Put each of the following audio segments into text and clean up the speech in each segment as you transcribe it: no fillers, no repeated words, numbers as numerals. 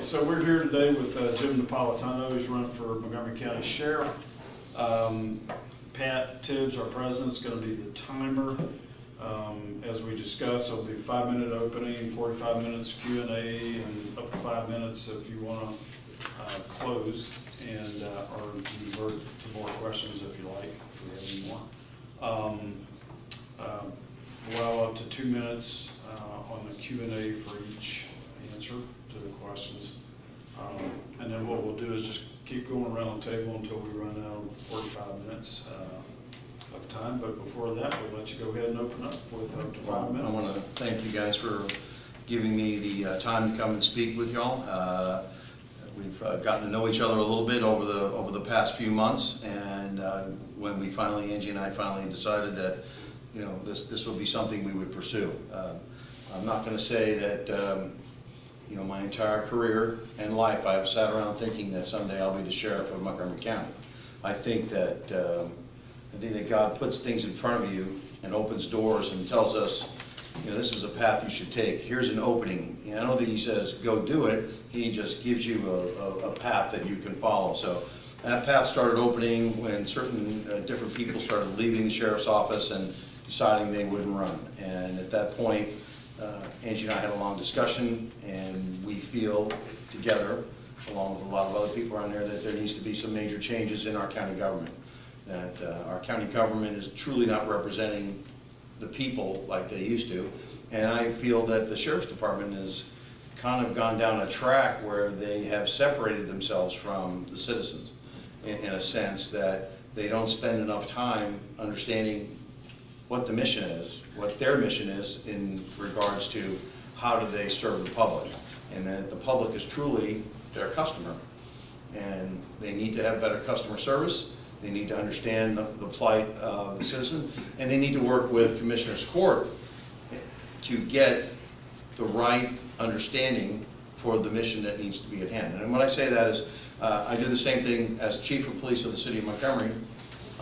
So we're here today with James Napolitano. He's running for Montgomery County Sheriff. Pat Tibbs, our president, is going to be the timer. As we discussed, it'll be a 5-minute opening, 45 minutes Q&A, and up to 5 minutes if you want to close and or convert to more questions if you like, if we have any more. Allow up to 2 minutes on the Q&A for each answer to the questions. And then what we'll do is just keep going around the table until we run out of 45 minutes of time. But before that, we'll let you go ahead and open up with up to 5 minutes. I want to thank you guys for giving me the time to come and speak with y'all. We've gotten to know each other a little bit over the past few months, and when Angie and I finally decided that, you know, this would be something we would pursue. I'm not going to say that you know, my entire career and life I've sat around thinking that someday I'll be the sheriff of Montgomery County. I think that God puts things in front of you and opens doors and tells us, you know, this is a path you should take. Here's an opening. You know, I don't think he says go do it. He just gives you a path that you can follow. So that path started opening when certain different people started leaving the sheriff's office and deciding they wouldn't run. And at that point, Angie and I had a long discussion, and we feel together, along with a lot of other people around there, that there needs to be some major changes in our county government. That our county government is truly not representing the people like they used to. And I feel that the sheriff's department has kind of gone down a track where they have separated themselves from the citizens in a sense that they don't spend enough time understanding what the mission is, what their mission is in regards to how do they serve the public, and that the public is truly their customer, and they need to have better customer service. They need to understand the plight of the citizen, and they need to work with Commissioner's Court to get the right understanding for the mission that needs to be at hand. And when I say that is, I do the same thing as Chief of Police of the City of Montgomery.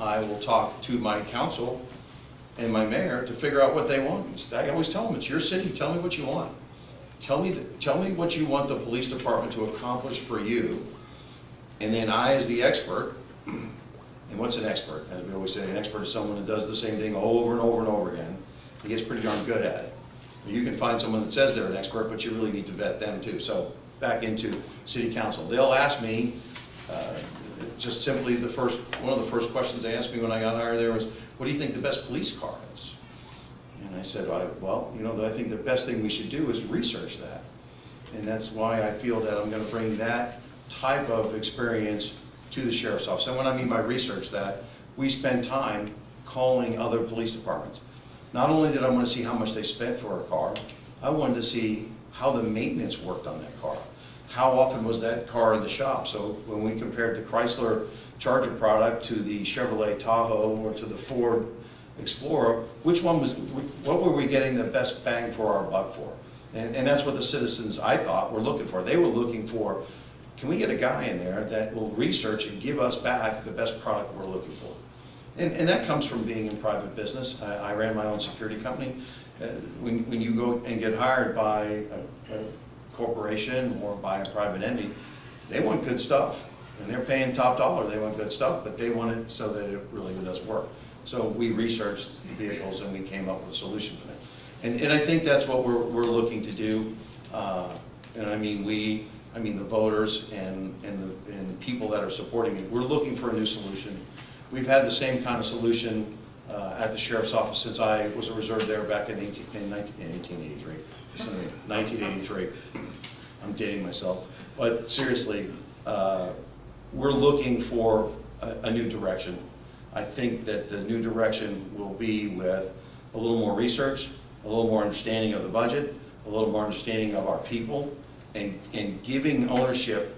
I will talk to my council and my mayor to figure out what they want. I always tell them, it's your city, tell me what you want. Tell me what you want the police department to accomplish for you, and then I, as the expert, and what's an expert? As we always say, an expert is someone that does the same thing over and over and over again. He gets pretty darn good at it. You can find someone that says they're an expert, but you really need to vet them too. So back into city council. They'll ask me, just simply one of the first questions they asked me when I got hired there was, what do you think the best police car is? And I said, well, you know, I think the best thing we should do is research that. And that's why I feel that I'm going to bring that type of experience to the sheriff's office. And when I mean by research that, we spend time calling other police departments. Not only did I want to see how much they spent for a car, I wanted to see how the maintenance worked on that car. How often was that car in the shop? So when we compared the Chrysler Charger product to the Chevrolet Tahoe or to the Ford Explorer, what were we getting the best bang for our buck for? And that's what the citizens, I thought, were looking for. They were looking for, can we get a guy in there that will research and give us back the best product we're looking for? And that comes from being in private business. I ran my own security company. When you go and get hired by a corporation or by a private entity, they want good stuff. And they're paying top dollar, they want good stuff, but they want it so that it really does work. So we researched the vehicles and we came up with a solution for them. And I think that's what we're looking to do. And I mean the voters and the people that are supporting it. We're looking for a new solution. We've had the same kind of solution at the sheriff's office since I was a reserve there back in 1883. 1983. I'm dating myself. But seriously, we're looking for a new direction. I think that the new direction will be with a little more research, a little more understanding of the budget, a little more understanding of our people, and giving ownership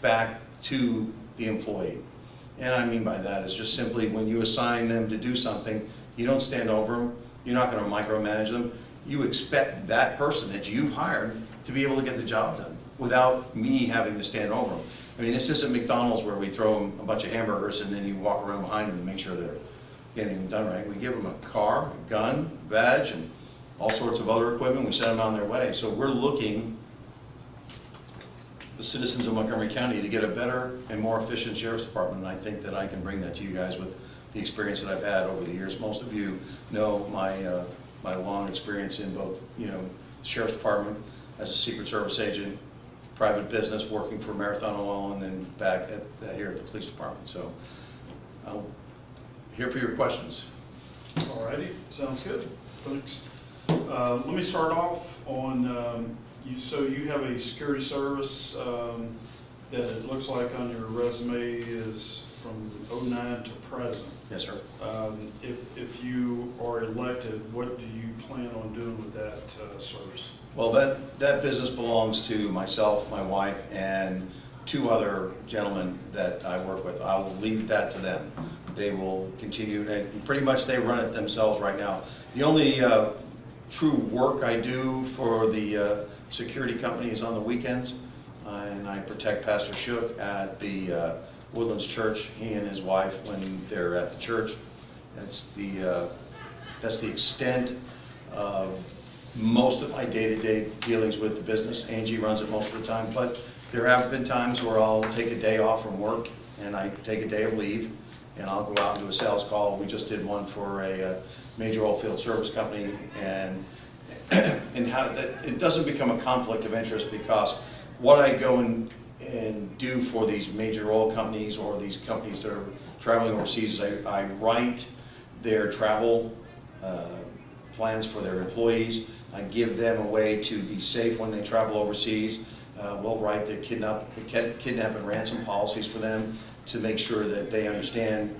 back to the employee. And I mean by that is just simply when you assign them to do something, you don't stand over them, you're not going to micromanage them. You expect that person that you've hired to be able to get the job done without me having to stand over them. I mean, this isn't McDonald's where we throw them a bunch of hamburgers and then you walk around behind them and make sure they're getting them done right. We give them a car, a gun, badge, and all sorts of other equipment. We send them on their way. So we're looking the citizens of Montgomery County to get a better and more efficient sheriff's department. And I think that I can bring that to you guys with the experience that I've had over the years. Most of you know my long experience in both, sheriff's department as a Secret Service agent, private business, working for Marathon Oil, and then back here at the police department. So I'm here for your questions. All righty, sounds good. Thanks. Let me start off on, so you have a security service that it looks like on your resume is from '09 to present. Yes, sir. If you are elected, what do you plan on doing with that service? Well, that business belongs to myself, my wife, and 2 other gentlemen that I work with. I will leave that to them. They will continue, and pretty much they run it themselves right now. The only true work I do for the security company is on the weekends, and I protect Pastor Shook at the Woodlands Church, he and his wife, when they're at the church. That's the extent of most of my day-to-day dealings with the business. Angie runs it most of the time, but there have been times where I'll take a day off from work and I take a day of leave and I'll go out and do a sales call. We just did one for a major oil field service company, and it doesn't become a conflict of interest, because what I go and do for these major oil companies or these companies that are traveling overseas, I write their travel plans for their employees. I give them a way to be safe when they travel overseas. We'll write the kidnap and ransom policies for them to make sure that they understand,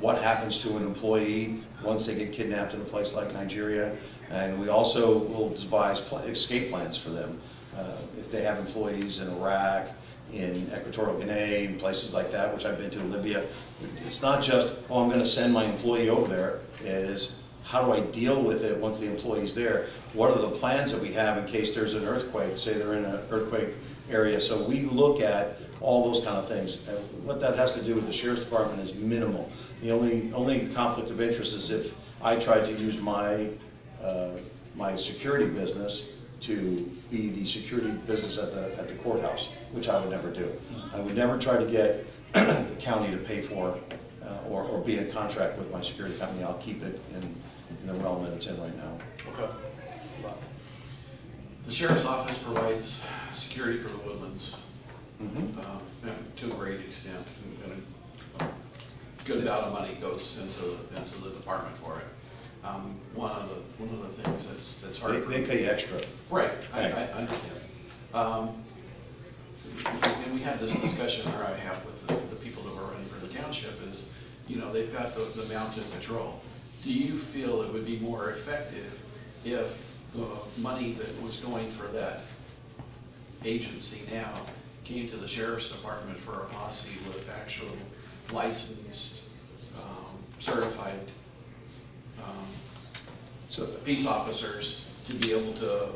what happens to an employee once they get kidnapped in a place like Nigeria. And we also will devise escape plans for them. If they have employees in Iraq, in Equatorial Guinea, and places like that, which I've been to, Libya, it's not just, I'm going to send my employee over there. It is, how do I deal with it once the employee's there? What are the plans that we have in case there's an earthquake? Say they're in an earthquake area. So we look at all those kind of things. What that has to do with the sheriff's department is minimal. The only conflict of interest is if I tried to use my security business to be the security business at the courthouse, which I would never do. I would never try to get the county to pay for or be in contract with my security company. I'll keep it in the realm that it's in right now. Okay. The sheriff's office provides security for the Woodlands to a great extent. And a good amount of money goes into the department for it. One of the things that's hard. They pay extra. Right, I understand. And we had this discussion, or I have with the people that were running for the township, is, they've got the mounted patrol. Do you feel it would be more effective if the money that was going for that agency now came to the sheriff's department for a posse with actual licensed, certified peace officers to be able to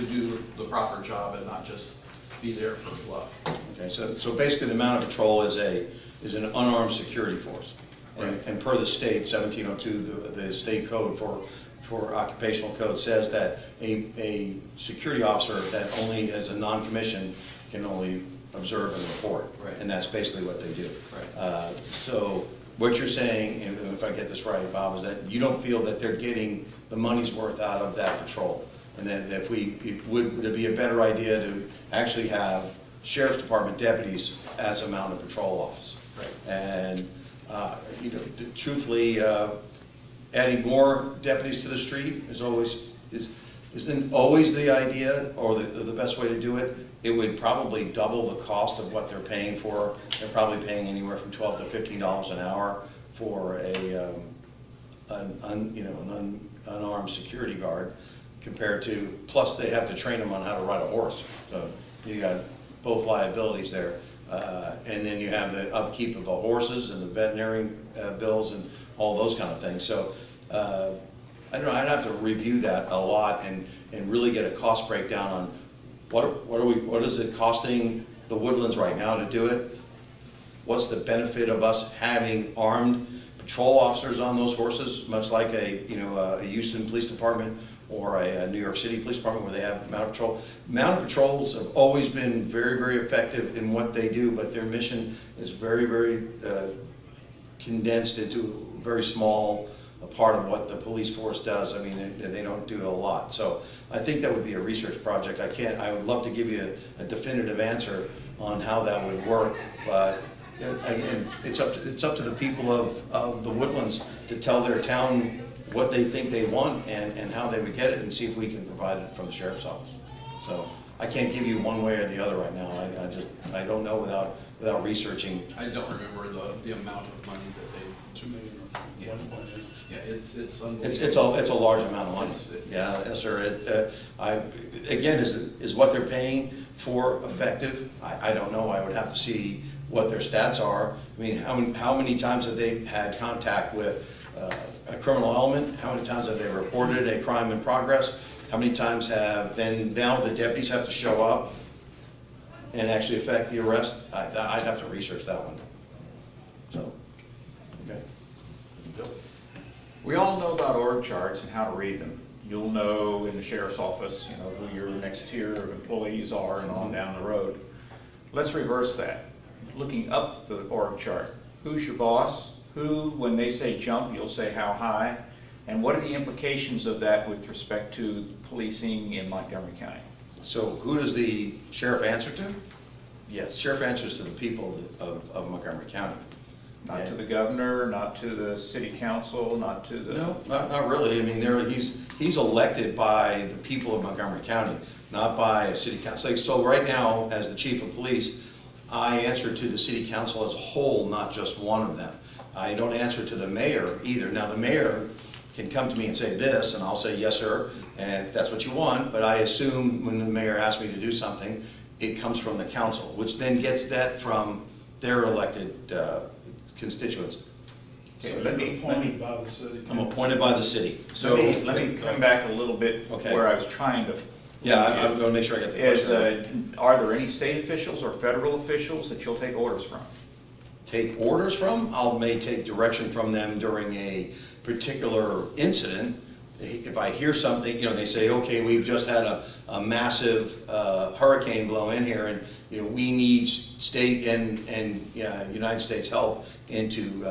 do the proper job and not just be there for fluff? Okay, so basically the mounted patrol is an unarmed security force. And per the state, 1702, the state code for occupational code says that a security officer that only as a non-commissioned can only observe and report. Right. And that's basically what they do. Right. So what you're saying, and if I get this right, Bob, is that you don't feel that they're getting the money's worth out of that patrol. And that would it be a better idea to actually have sheriff's department deputies as a mounted patrol office? Right. And truthfully, adding more deputies to the street isn't always the idea or the best way to do it. It would probably double the cost of what they're paying for. They're probably paying anywhere from $12 to $15 an hour for an unarmed security guard, compared to, plus they have to train them on how to ride a horse. So you got both liabilities there. And then you have the upkeep of the horses and the veterinary bills and all those kind of things. So I don't know, I'd have to review that a lot and really get a cost breakdown on what is it costing the Woodlands right now to do it? What's the benefit of us having armed patrol officers on those horses, much like a Houston Police Department or a New York City Police Department where they have mounted patrol. Mounted patrols have always been very, very effective in what they do, but their mission is very, very condensed into a very small part of what the police force does. I mean, they don't do a lot. So I think that would be a research project. I would love to give you a definitive answer on how that would work, but again, it's up to the people of the Woodlands to tell their town what they think they want and how they would get it, and see if we can provide it from the sheriff's office. So I can't give you one way or the other right now. I don't know without researching. I don't remember the amount of money that they. 2 million, I think. Yeah. 1.8. Yeah, it's unbelievable. It's a large amount of money. Yeah, yes, sir. Again, is what they're paying for effective? I don't know. I would have to see what their stats are. I mean, how many times have they had contact with a criminal element? How many times have they reported a crime in progress? How many times now the deputies have to show up and actually affect the arrest? I'd have to research that one. So, okay. We all know about org charts and how to read them. You'll know in the sheriff's office, you know, who your next tier of employees are and on down the road. Let's reverse that. Looking up the org chart, who's your boss? Who, when they say jump, you'll say how high? And what are the implications of that with respect to policing in Montgomery County? So who does the sheriff answer to? Yes. Sheriff answers to the people of Montgomery County. Not to the governor, not to the city council, not to the... No, not really. I mean, he's elected by the people of Montgomery County, not by a city council. So right now, as the chief of police, I answer to the city council as a whole, not just one of them. I don't answer to the mayor either. Now, the mayor can come to me and say this, and I'll say, yes, sir, and if that's what you want, but I assume when the mayor asks me to do something, it comes from the council, which then gets that from their elected constituents. Okay, So let you're me- appointed by the city. I'm appointed by the city. So Let me come back a little bit Okay. where I was trying to... Yeah, I'm going to make sure I get the question. Are there any state officials or federal officials that you'll take orders from? Take orders from. I may take direction from them during a particular incident. If I hear something, you know, they say, okay, we've just had a massive hurricane blow in here, and you know, we need state and United States help into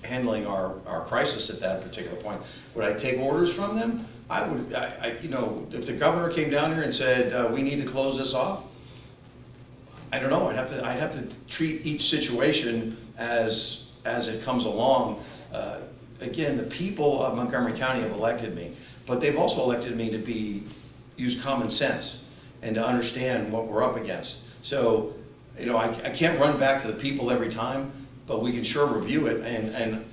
handling our crisis at that particular point. Would I take orders from them? I would. You know, if the governor came down here and said we need to close this off, I don't know. I'd have to treat each situation as it comes along. Again, the people of Montgomery County have elected me, but they've also elected me to use common sense and to understand what we're up against. So, you know, I can't run back to the people every time, but we can sure review it. And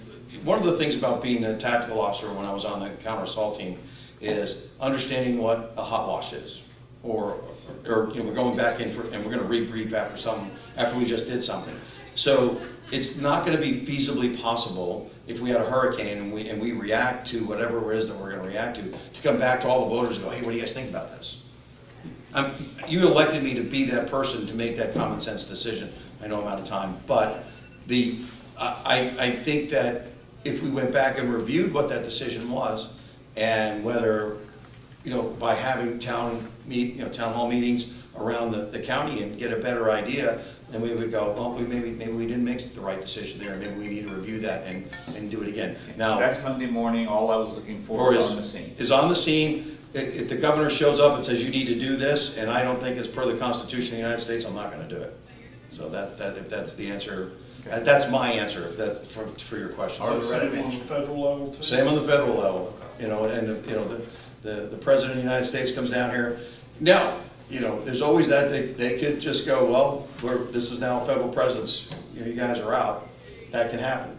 one of the things about being a tactical officer when I was on the counter assault team is understanding what a hot wash is, or you know, we're going back in and we're going to rebrief after we just did something. So it's not going to be feasibly possible if we had a hurricane and we react to whatever it is that we're going to react to come back to all the voters and go, hey, what do you guys think about this? You elected me to be that person to make that common sense decision. I know I'm out of time, but I think that if we went back and reviewed what that decision was, and whether, you know, by having town hall meetings around the county and get a better idea, then we would go, well, maybe we didn't make the right decision there. Maybe we need to review that and do it again. Now, That's Monday morning. All I was looking for is on the scene. Is on the scene. If the governor shows up and says you need to do this, and I don't think it's per the Constitution of the United States, I'm not going to do it. So if that's the answer, Okay. That's my answer. If that's for your question. Is that same on the federal level too? Same on the federal level, you know, and you know, the president of the United States comes down here. Now, you know, there's always that they could just go, well, this is now federal presence. You know, you guys are out. That can happen,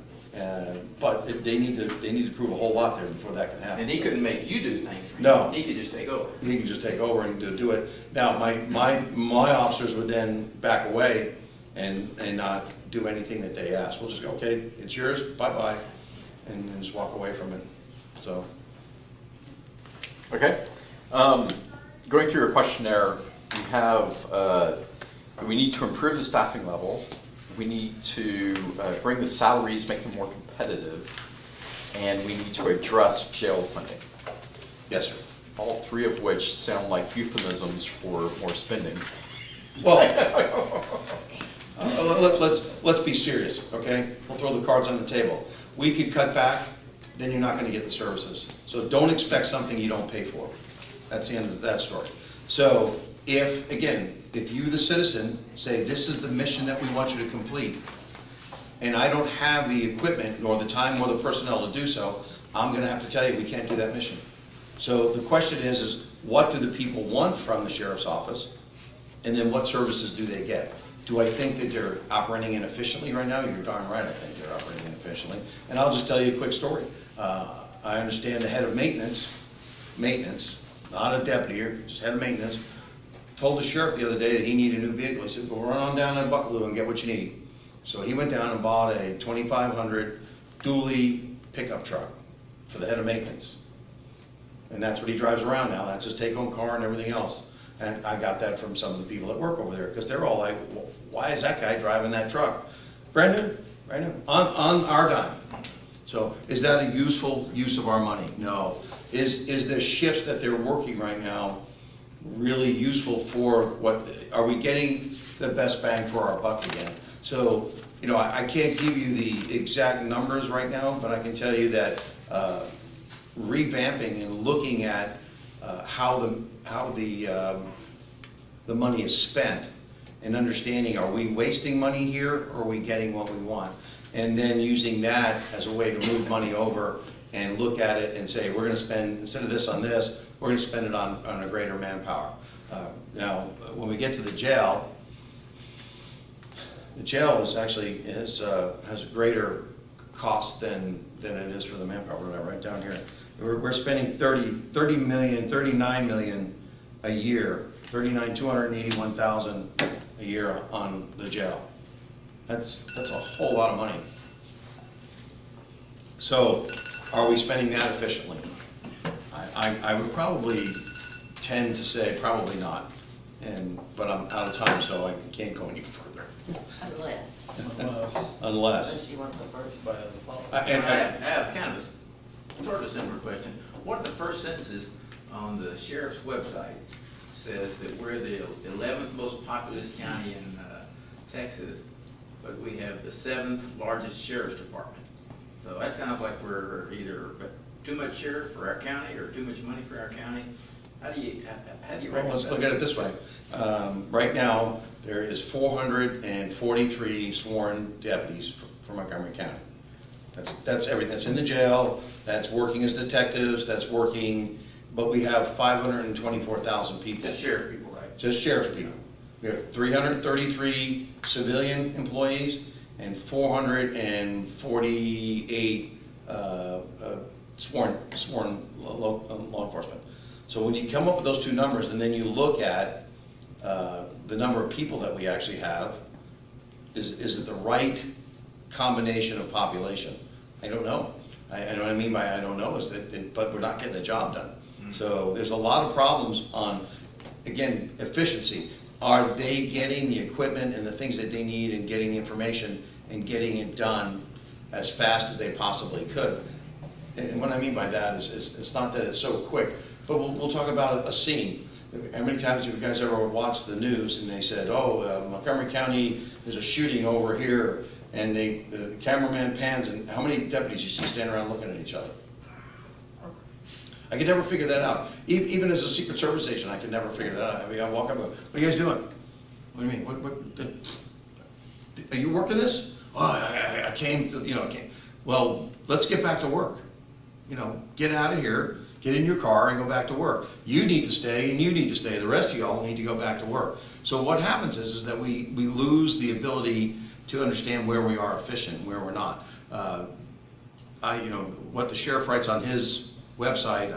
but they need to prove a whole lot there before that can happen. And he couldn't make you do things for him. No. He could just take over. He can just take over and do it. Now, my officers would then back away and not do anything that they ask. We'll just go, okay, it's yours, bye-bye, and then just walk away from it. So. Okay. Going through your questionnaire, we have, we need to improve the staffing level. We need to bring the salaries, make them more competitive. And we need to address jail funding. Yes, sir. all three of which sound like euphemisms for more spending. Well, let's be serious, okay? We'll throw the cards on the table. We could cut back, then you're not gonna get the services. So don't expect something you don't pay for. That's the end of that story. So if, again, if you, the citizen, say, this is the mission that we want you to complete, and I don't have the equipment, nor the time, nor the personnel to do so, I'm gonna have to tell you, we can't do that mission. So the question is what do the people want from the sheriff's office? And then what services do they get? Do I think that they're operating inefficiently right now? You're darn right, I think they're operating inefficiently. And I'll just tell you a quick story. I understand the head of maintenance, not a deputy, or just head of maintenance, told the sheriff the other day that he needed a new vehicle. He said, well, run on down to Buckaloo and get what you need. So he went down and bought a 2500 dually pickup truck for the head of maintenance. And that's what he drives around now. That's his take-home car and everything else. And I got that from some of the people that work over there, because they're all like, well, why is that guy driving that truck? Brandon, on our dime. So is that a useful use of our money? No. Is the shifts that they're working right now really useful for what, are we getting the best bang for our buck again? So, you know, I can't give you the exact numbers right now, but I can tell you that revamping and looking at how the money is spent and understanding, are we wasting money here or are we getting what we want? And then using that as a way to move money over and look at it and say, we're gonna spend, instead of this on this, we're gonna spend it on a greater manpower. Now, when we get to the jail is actually, has a greater cost than it is for the manpower. We're gonna write down here. We're spending 39 million a year, 281,000 a year on the jail. That's a whole lot of money. So, are we spending that efficiently? I would probably tend to say probably not. But I'm out of time, so I can't go any further. Unless. you want the first. By as a follow. I have kind of a sort of a similar question. One of the first sentences on the sheriff's website says that we're the 11th most populous county in Texas, but we have the 7th largest sheriff's department. So that sounds like we're either too much sheriff for our county or too much money for our county. How do you Well, let's look at it this way. Right now, there is 443 sworn deputies for Montgomery County. That's everything. That's in the jail, that's working as detectives, that's working, but we have 524,000 people. Just sheriff people, right? Just sheriff's people. We have 333 civilian employees and 448 sworn law enforcement. So when you come up with those two numbers and then you look at the number of people that we actually have, is it the right combination of population? I don't know. I know what I mean by I don't know is that, but we're not getting the job done. So there's a lot of problems on, again, efficiency. Are they getting the equipment and the things that they need and getting the information and getting it done as fast as they possibly could? And what I mean by that is it's not that it's so quick, but we'll talk about a scene. How many times have you guys ever watched the news and they said, oh, Montgomery County, there's a shooting over here, and the cameraman pans, and how many deputies you see standing around looking at each other? I could never figure that out. Even as a Secret Service agent, I could never figure that out. I mean, I walk up and go, what are you guys doing? What do you mean? Are you working this? Oh, I came to, well, let's get back to work. Get out of here, get in your car and go back to work. You need to stay and you need to stay. The rest of y'all need to go back to work. So what happens is that we lose the ability to understand where we are efficient and where we're not. What the sheriff writes on his website,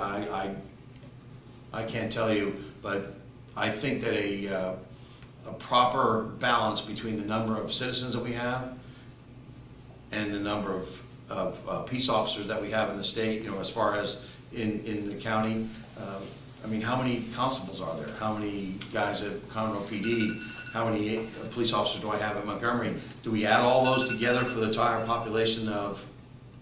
I can't tell you, but I think that a proper balance between the number of citizens that we have and the number of peace officers that we have in the state, as far as in the county. How many constables are there? How many guys at Conroe PD? How many police officers do I have in Montgomery? Do we add all those together for the entire population of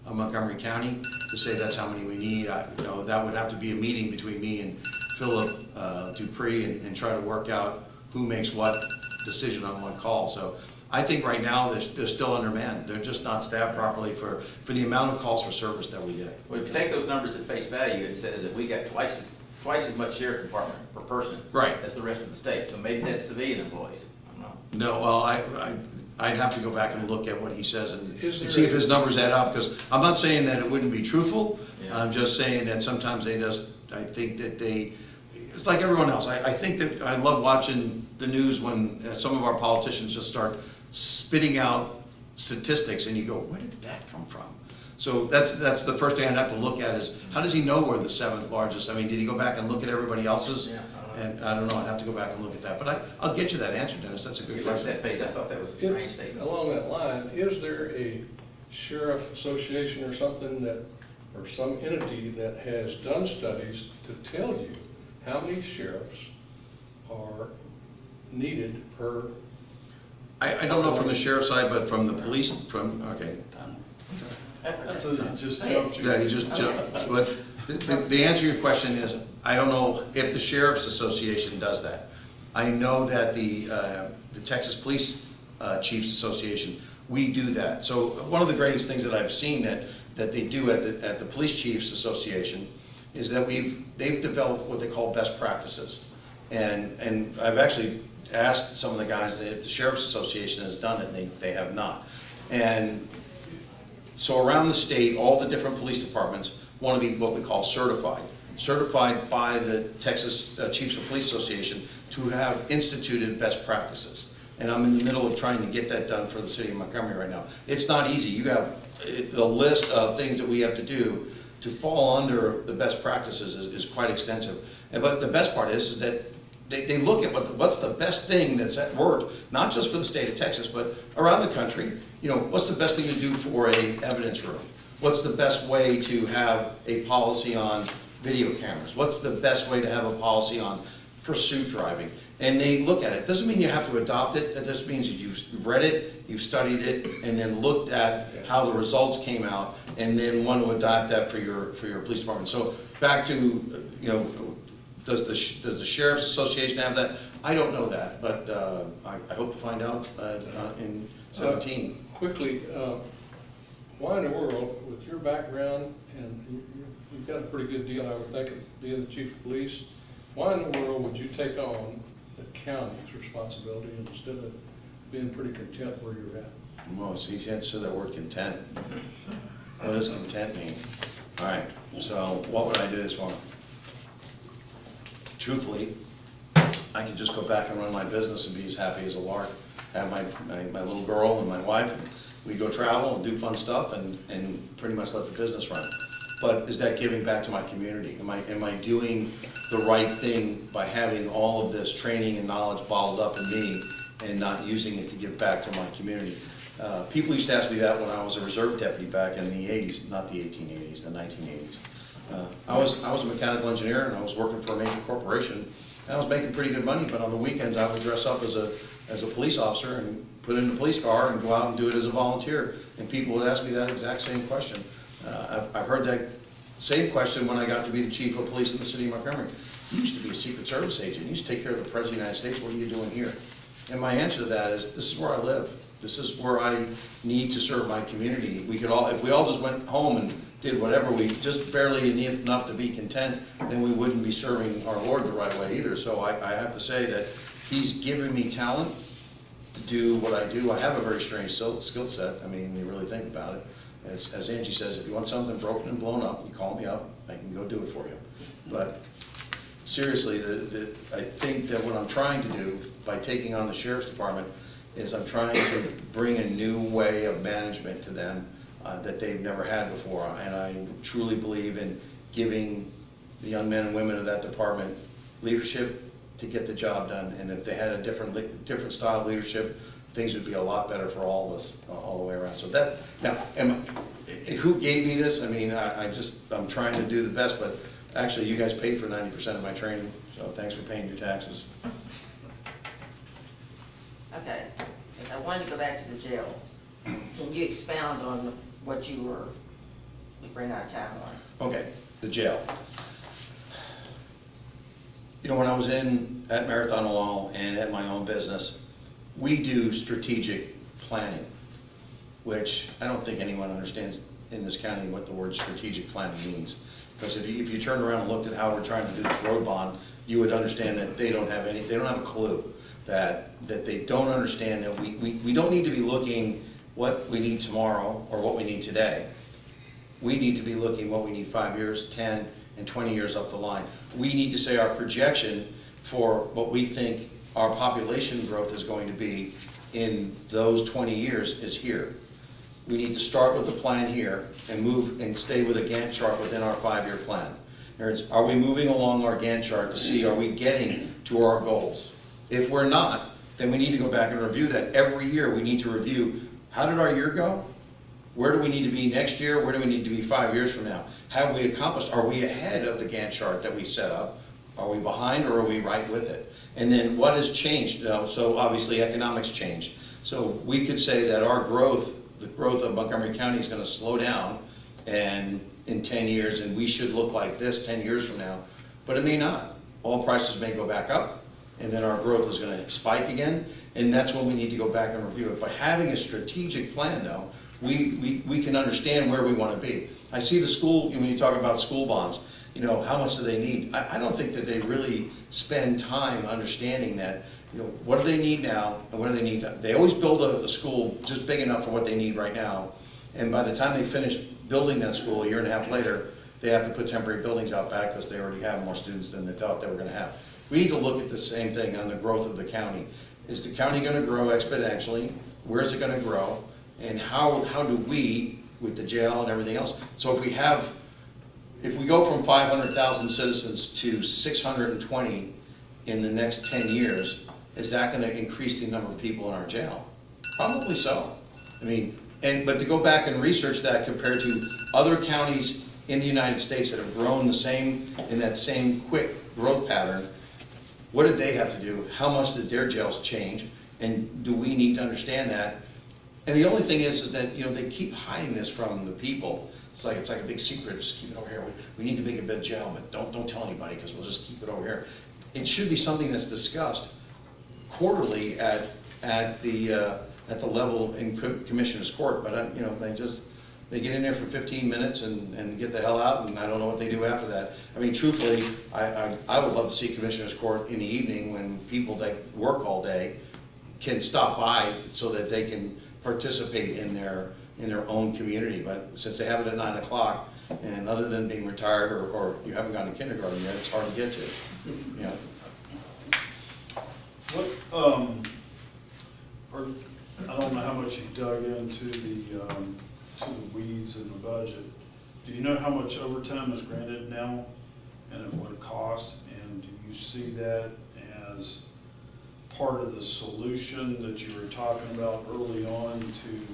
of Montgomery County to say that's how many we need. That would have to be a meeting between me and Philip Dupree and try to work out who makes what decision on one call. So I think right now they're still undermanned. They're just not staffed properly for the amount of calls for service that we get. Well, if you take those numbers at face value, it says that we got twice as much sheriff department per person. Right. As the rest of the state, so maybe that's civilian employees, I don't know. No, well, I'd have to go back and look at what he says and Is there see if a- his numbers add up, because I'm not saying that it wouldn't be truthful. Yeah. I'm just saying that sometimes I think that it's like everyone else. I think that I love watching the news when some of our politicians just start spitting out statistics and you go, where did that come from? So that's the first thing I'd have to look at is, how does he know we're the 7th largest? I mean, did he go back and look at everybody else's? Yeah, And I don't know, I'd have to go back and look at that, but I'll get you that answer, Dennis, that's a good You looked at question. that page, I thought that was a strange statement. Along that line, is there a sheriff association or something or some entity that has done studies to tell you how many sheriffs are needed per? I don't know from the sheriff's side, but from the police, okay. That's a, just jumped you. Yeah, you just jumped, but the answer to your question is, I don't know if the Sheriff's Association does that. I know that the Texas Police Chiefs Association, we do that. So one of the greatest things that I've seen that they do at the Police Chiefs Association is that they've developed what they call best practices. And I've actually asked some of the guys if the Sheriff's Association has done it, and they have not. And so around the state, all the different police departments want to be what we call certified by the Texas Chiefs of Police Association to have instituted best practices. And I'm in the middle of trying to get that done for the city of Montgomery right now. It's not easy. You have the list of things that we have to do to fall under the best practices is quite extensive. But the best part is that they look at what's the best thing that's worked, not just for the state of Texas, but around the country. What's the best thing to do for a evidence room? What's the best way to have a policy on video cameras? What's the best way to have a policy on pursuit driving? And they look at it. Doesn't mean you have to adopt it. That just means you've read it, you've studied it, and then looked at how the results came out, and then want to adopt that for your police department. So back to, does the Sheriff's Association have that? I don't know that, but I hope to find out in 17. Quickly, why in the world, with your background, and you've got a pretty good deal, I would think, of being the chief of police, why in the world would you take on the county's responsibility instead of being pretty content where you're at? Oh, so you can't say that word content. What does content mean? All right, so what would I do this for? Truthfully, I could just go back and run my business and be as happy as a lark. Have my little girl and my wife, and we go travel and do fun stuff and pretty much let the business run. But is that giving back to my community? Am I doing the right thing by having all of this training and knowledge bottled up in me and not using it to give back to my community? People used to ask me that when I was a reserve deputy back in the 80s, not the 1880s, the 1980s. I was a mechanical engineer and I was working for a major corporation. I was making pretty good money, but on the weekends I would dress up as a police officer and put in the police car and go out and do it as a volunteer. And people would ask me that exact same question. I've heard that same question when I got to be the chief of police in the city of Montgomery. You used to be a Secret Service agent. You used to take care of the President of the United States. What are you doing here? And my answer to that is, this is where I live. This is where I need to serve my community. If we all just went home and did whatever, we just barely enough to be content, then we wouldn't be serving our Lord the right way either. So I have to say that He's given me talent to do what I do. I have a very strange skill set. I mean, when you really think about it. As Angie says, if you want something broken and blown up, you call me up, I can go do it for you. But seriously, I think that what I'm trying to do by taking on the Sheriff's Department is I'm trying to bring a new way of management to them that they've never had before. And I truly believe in giving the young men and women of that department leadership to get the job done. And if they had a different style of leadership, things would be a lot better for all of us all the way around. So that, now, who gave me this? I mean, I'm trying to do the best, but actually you guys paid for 90% of my training, so thanks for paying your taxes. Okay, if I wanted to go back to the jail, can you expound on what you were We're not timeline. Okay, the jail. You know, when I was at Marathon Law and at my own business, we do strategic planning, which I don't think anyone understands in this county what the word strategic planning means. Because if you turn around and looked at how we're trying to do this road bond, you would understand that they don't have a clue, that they don't understand that we don't need to be looking what we need tomorrow or what we need today. We need to be looking what we need 5 years, 10, and 20 years up the line. We need to say our projection for what we think our population growth is going to be in those 20 years is here. We need to start with the plan here and move and stay with a Gantt chart within our 5-year plan. In other words, are we moving along our Gantt chart to see, are we getting to our goals? If we're not, then we need to go back and review that. Every year we need to review, how did our year go? Where do we need to be next year? Where do we need to be 5 years from now? Have we accomplished, are we ahead of the Gantt chart that we set up? Are we behind or are we right with it? And then what has changed? So obviously economics changed. So we could say that our growth, the growth of Montgomery County is going to slow down and in 10 years, and we should look like this 10 years from now. But it may not. Oil prices may go back up, and then our growth is going to spike again, and that's when we need to go back and review it. But having a strategic plan, though, we can understand where we want to be. I see the school, when you talk about school bonds, you know, how much do they need? I don't think that they really spend time understanding that, you know, what do they need now and what do they need now? They always build a school just big enough for what they need right now, and by the time they finish building that school a year and a half later, they have to put temporary buildings out back because they already have more students than they thought they were going to have. We need to look at the same thing on the growth of the county. Is the county going to grow exponentially? Where is it going to grow? And how do we, with the jail and everything else, so if we go from 500,000 citizens to 620 in the next 10 years, is that going to increase the number of people in our jail? Probably so. I mean, but to go back and research that compared to other counties in the United States that have grown in that same quick growth pattern, what did they have to do? How much did their jails change? And do we need to understand that? And the only thing is that, you know, they keep hiding this from the people. It's like a big secret. Just keep it over here. We need to make a big jail, but don't tell anybody because we'll just keep it over here. It should be something that's discussed quarterly at the level in Commissioner's Court. But you know, they get in there for 15 minutes and get the hell out, and I don't know what they do after that. I mean, truthfully, I would love to see Commissioner's Court in the evening when people that work all day can stop by so that they can participate in their own community. But since they have it at 9 o'clock, and other than being retired or you haven't gone to kindergarten yet, it's hard to get to. You know. I don't know how much you dug into the weeds in the budget. Do you know how much overtime is granted now and at what cost? And do you see that as part of the solution that you were talking about early on to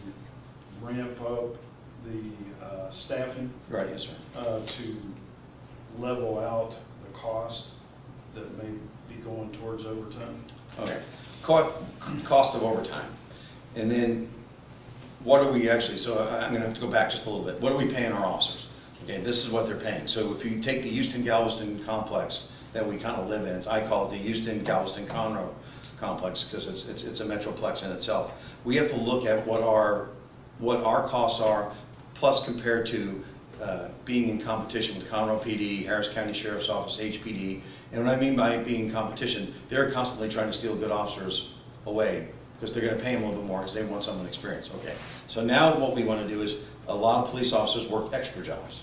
ramp up the staffing? Right, yes, sir. To level out the cost that may be going towards overtime? Okay. Cost of overtime. And then what are we actually, so I'm going to have to go back just a little bit. What are we paying our officers? Okay, this is what they're paying. So if you take the Houston-Galveston complex that we kind of live in, I call it the Houston-Galveston-Conroe complex because it's a metroplex in itself. We have to look at what our costs are, plus compared to being in competition with Conroe PD, Harris County Sheriff's Office, HPD. And what I mean by being in competition, they're constantly trying to steal good officers away because they're going to pay them a little bit more because they want someone experienced. Okay, so now what we want to do is a lot of police officers work extra jobs.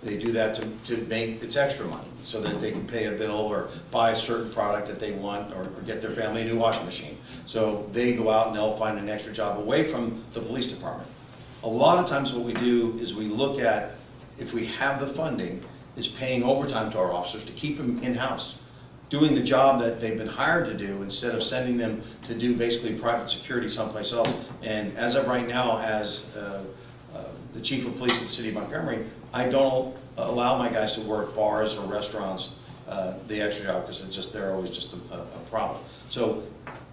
They do that to make it's extra money so that they can pay a bill or buy a certain product that they want or get their family a new washing machine. So they go out and they'll find an extra job away from the police department. A lot of times what we do is we look at, if we have the funding, is paying overtime to our officers to keep them in-house, doing the job that they've been hired to do instead of sending them to do basically private security someplace else. And as of right now, as the chief of police of the city of Montgomery, I don't allow my guys to work bars or restaurants, the extra job, because they're always just a problem. So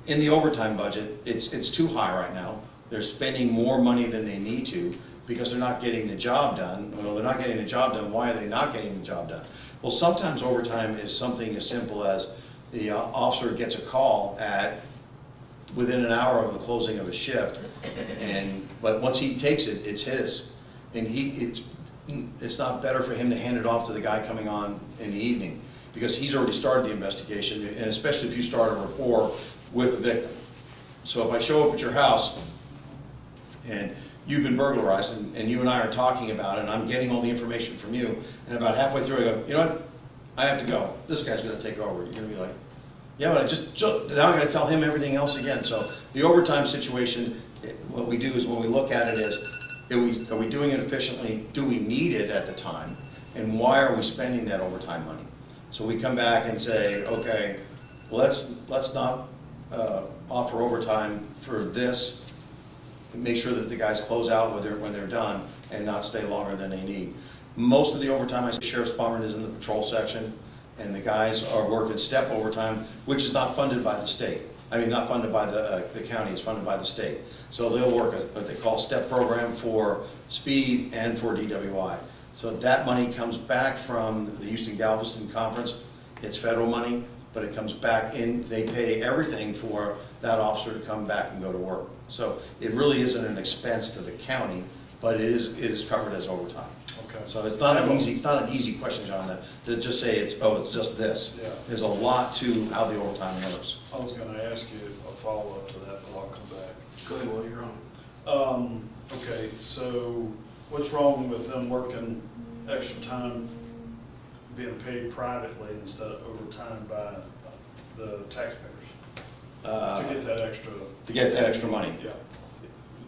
in the overtime budget, it's too high right now. They're spending more money than they need to because they're not getting the job done. Well, they're not getting the job done, why are they not getting the job done? Well, sometimes overtime is something as simple as the officer gets a call within an hour of the closing of a shift, but once he takes it, it's his. And it's not better for him to hand it off to the guy coming on in the evening, because he's already started the investigation, and especially if you start a rapport with the victim. So if I show up at your house, and you've been burglarized, and you and I are talking about it, and I'm getting all the information from you, and about halfway through I go, you know what, I have to go, this guy's gonna take over. You're gonna be like, yeah, but now I'm gonna tell him everything else again. So the overtime situation, what we do is, when we look at it is, are we doing it efficiently? Do we need it at the time? And why are we spending that overtime money? So we come back and say, okay, let's not offer overtime for this, and make sure that the guys close out when they're done and not stay longer than they need. Most of the overtime, I see Sheriff's Department is in the patrol section, and the guys are working step overtime, which is not funded by the state. I mean, not funded by the county, it's funded by the state. So they'll work what they call step program for speed and for DWI. So that money comes back from the Houston-Galveston Conference. It's federal money, but it comes back in, they pay everything for that officer to come back and go to work. So it really isn't an expense to the county, but it is covered as overtime. Okay. So it's not an easy question, John, to just say it's just this. Yeah. There's a lot to how the overtime works. I was gonna ask you a follow-up to that, but I'll come back. Go ahead, while you're on. Okay, so what's wrong with them working extra time being paid privately instead of overtime by the taxpayers? To get that extra. To get that extra money. Yeah.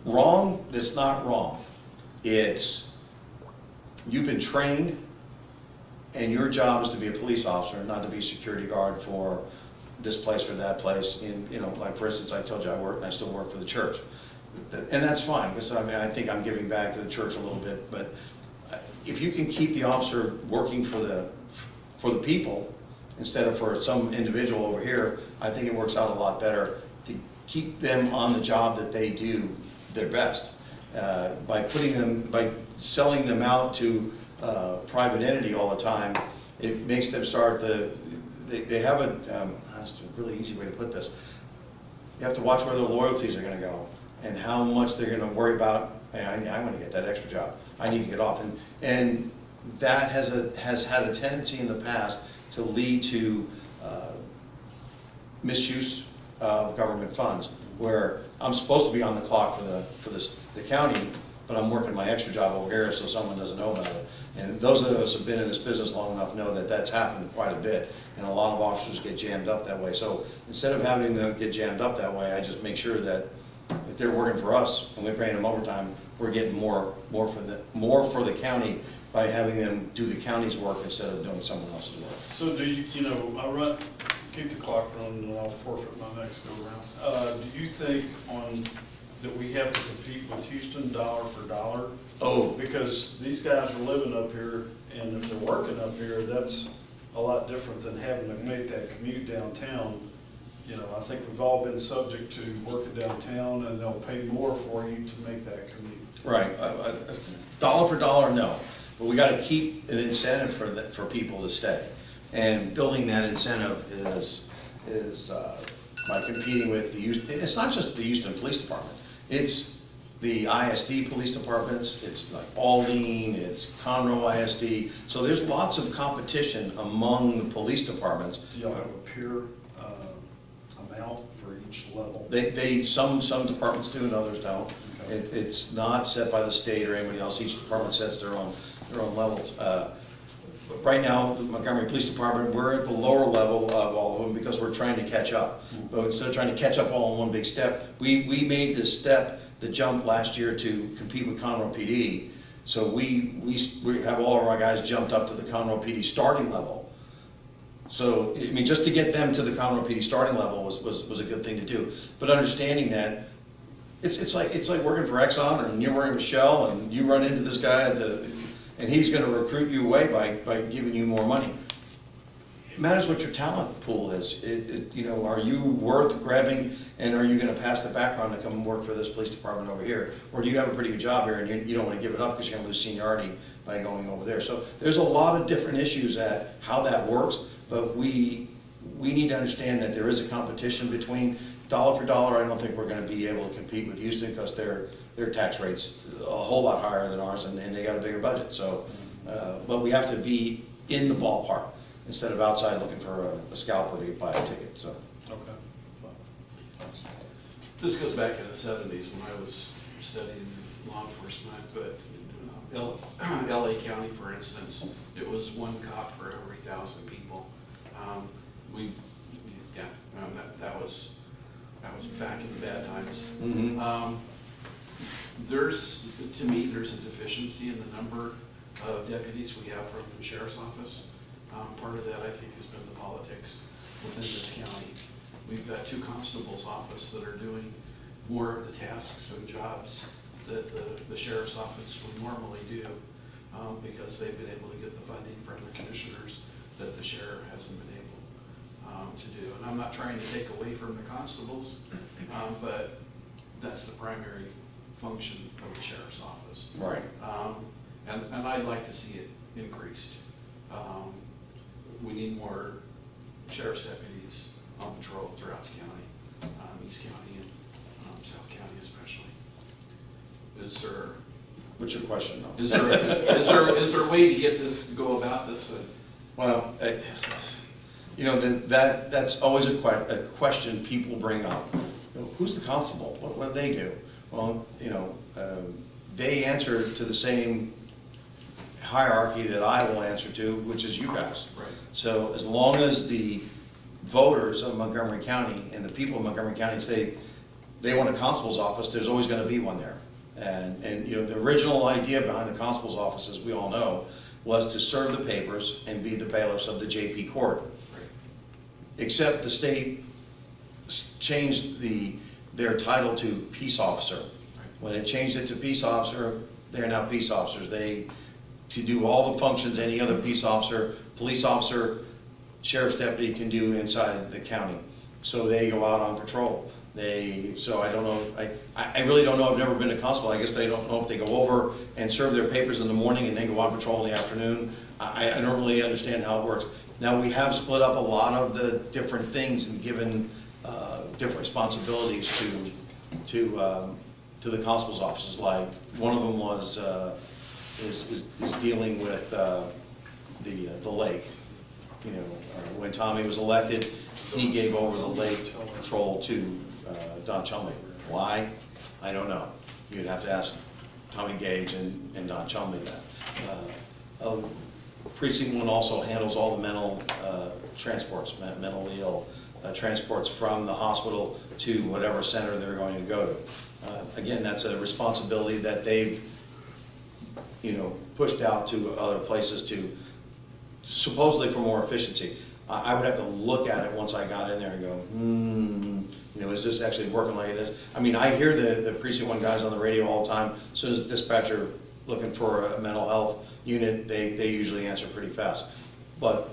Wrong, it's not wrong. It's, you've been trained, and your job is to be a police officer, not to be a security guard for this place or that place. And, you know, like for instance, I told you I still work for the church. And that's fine, because I mean, I think I'm giving back to the church a little bit, but if you can keep the officer working for the people instead of for some individual over here, I think it works out a lot better to keep them on the job that they do their best. By selling them out to private entity all the time, it makes them start they have that's a really easy way to put this. You have to watch where their loyalties are gonna go and how much they're gonna worry about, hey, I wanna get that extra job, I need to get off. And that has had a tendency in the past to lead to misuse of government funds, where I'm supposed to be on the clock for the county, but I'm working my extra job over here so someone doesn't know about it. And those of us who have been in this business long enough know that that's happened quite a bit, and a lot of officers get jammed up that way. So instead of having them get jammed up that way, I just make sure that if they're working for us and we're paying them overtime, we're getting more for the county by having them do the county's work instead of doing someone else's work. So do you, keep the clock running and I'll forfeit my next go around. Do you think that we have to compete with Houston dollar for dollar? Oh. Because these guys are living up here, and if they're working up here, that's a lot different than having to make that commute downtown. You know, I think we've all been subject to working downtown, and they'll pay more for you to make that commute. Right, dollar for dollar, no, but we gotta keep an incentive for people to stay. And building that incentive is by competing with it's not just the Houston Police Department, it's the ISD police departments, it's like Aldine, it's Conroe ISD, so there's lots of competition among the police departments. Do y'all have a peer amount for each level? Some departments do and others don't. Okay. It's not set by the state or anybody else, each department sets their own levels. But right now, the Montgomery Police Department, we're at the lower level of all of them because we're trying to catch up. But instead of trying to catch up all in one big step, we made the jump last year to compete with Conroe PD. So we have all of our guys jumped up to the Conroe PD starting level. So, I mean, just to get them to the Conroe PD starting level was a good thing to do. But understanding that, it's like working for Exxon, and you're working for Shell, and you run into this guy and he's gonna recruit you away by giving you more money. it matters what your talent pool is. You know, are you worth grabbing, and are you gonna pass the background to come and work for this police department over here? Or do you have a pretty good job here, and you don't wanna give it up because you're gonna lose seniority by going over there? So there's a lot of different issues at how that works, but we need to understand that there is a competition between dollar for dollar. I don't think we're gonna be able to compete with Houston because their tax rate's a whole lot higher than ours, and they got a bigger budget. So, but we have to be in the ballpark instead of outside looking for a scalper to buy a ticket, so. Okay. This goes back in the '70s when I was studying law enforcement, but LA County, for instance, it was 1 cop for every 1,000 people. That was back in the bad times. To me, there's a deficiency in the number of deputies we have from the sheriff's office. Part of that, I think, has been the politics within this county. We've got 2 constables' office that are doing more of the tasks and jobs that the sheriff's office would normally do, because they've been able to get the funding from the commissioners that the sheriff hasn't been able to do. And I'm not trying to take away from the constables, but that's the primary function of the sheriff's office. Right. And I'd like to see it increased. We need more sheriff's deputies on patrol throughout the county, East County and South County especially. Is there? What's your question though? Is there a way to go about this? Well, you know, that's always a question people bring up. You know, who's the constable? What do they do? Well, you know, they answer to the same hierarchy that I will answer to, which is you guys. Right. So as long as the voters of Montgomery County and the people of Montgomery County say they want a constable's office, there's always going to be one there. And you know, the original idea behind the constable's office, as we all know, was to serve the papers and be the bailiffs of the JP court. Right. Except the state changed their title to peace officer. Right. When it changed it to peace officer, they're now peace officers. To do all the functions any other peace officer, police officer, sheriff's deputy can do inside the county. So they go out on patrol. So I don't know, I really don't know, I've never been a constable. I guess they don't know if they go over and serve their papers in the morning and then go on patrol in the afternoon. I don't really understand how it works. Now, we have split up a lot of the different things and given different responsibilities to the constable's offices. Like, one of them was, is dealing with the lake. You know, when Tommy was elected, he gave over the lake patrol to Don Chumley. Why? I don't know. You'd have to ask Tommy Gage and Don Chumley that. Precinct 1 also handles all the mental transports, mentally ill transports from the hospital to whatever center they're going to go to. Again, that's a responsibility that they've, you know, pushed out to other places to supposedly for more efficiency. I would have to look at it once I got in there and go, you know, is this actually working like it is? I mean, I hear the precinct 1 guys on the radio all the time. As soon as a dispatcher looking for a mental health unit, they usually answer pretty fast. But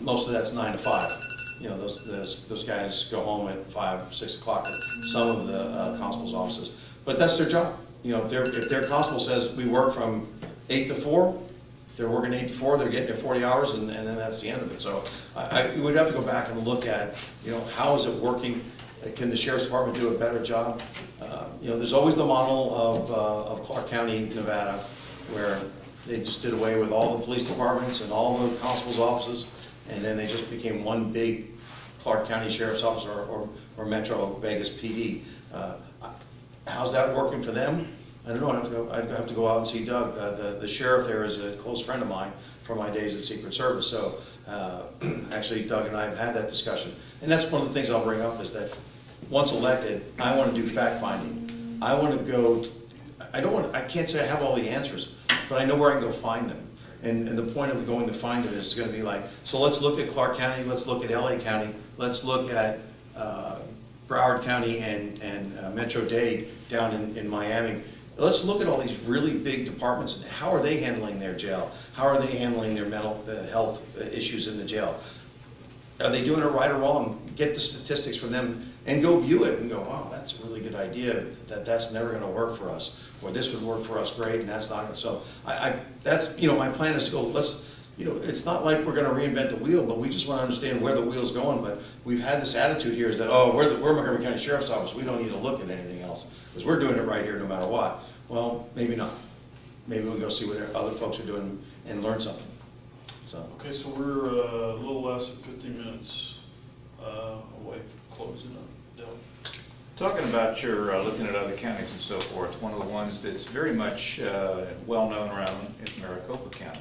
most of that's 9 to 5. You know, those guys go home at 5, 6 o'clock at some of the constable's offices. But that's their job. You know, if their constable says we work from 8 to 4, if they're working 8 to 4, they're getting their 40 hours, and then that's the end of it. So I would have to go back and look at, you know, how is it working? Can the sheriff's department do a better job? You know, there's always the model of Clark County, Nevada, where they just did away with all the police departments and all the constable's offices, and then they just became one big Clark County Sheriff's Office or Metro Vegas PD. How's that working for them? I don't know. I'd have to go out and see Doug. The sheriff there is a close friend of mine from my days at Secret Service. So actually, Doug and I have had that discussion. And that's one of the things I'll bring up is that once elected, I want to do fact finding. I want to go. I can't say I have all the answers, but I know where I can go find them. And the point of going to find them is going to be like, so let's look at Clark County, let's look at LA County, let's look at Broward County and Metro-Dade down in Miami. Let's look at all these really big departments and how are they handling their jail? How are they handling their mental health issues in the jail? are they doing it right or wrong? Get the statistics from them and go view it and go, wow, that's a really good idea, that's never gonna work for us. Or this would work for us great, and that's not gonna, so that's, my plan is to go, it's not like we're gonna reinvent the wheel, but we just wanna understand where the wheel's going. But we've had this attitude here is that, we're Montgomery County Sheriff's Office, we don't need to look at anything else, because we're doing it right here no matter what. Well, maybe not. Maybe we'll go see what other folks are doing and learn something, so. Okay, so we're a little less than 15 minutes away from closing up. Dale? Talking about your looking at other counties and so forth, one of the ones that's very much well-known around is Maricopa County.